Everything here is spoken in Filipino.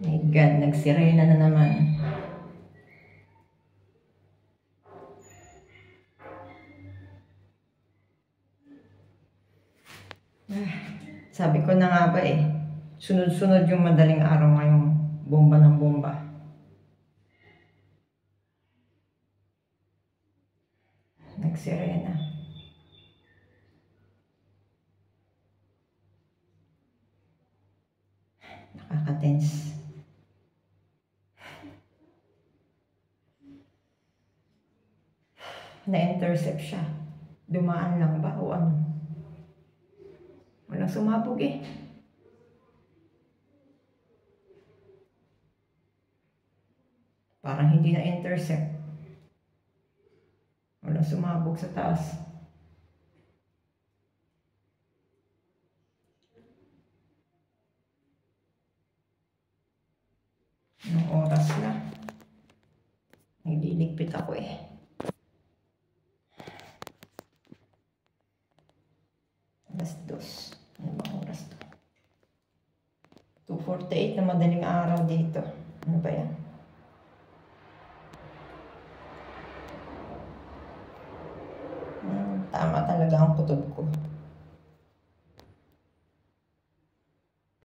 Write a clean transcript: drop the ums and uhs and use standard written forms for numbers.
My God, nagsirena na naman. Sabi ko na nga ba eh, sunod-sunod yung madaling araw ngayong bomba ng bomba. Nagsirena. Nakaka-tense. Na-intercept siya. Dumaan lang ba o ano? Walang sumabog eh. Parang hindi na-intercept. Walang sumabog sa taas. Anong oras na? Nagliligpit ako eh. Alas 2. Ano bang oras to? 2:48 na madaling araw dito. Ano ba yan? Tama talaga ang kutob ko.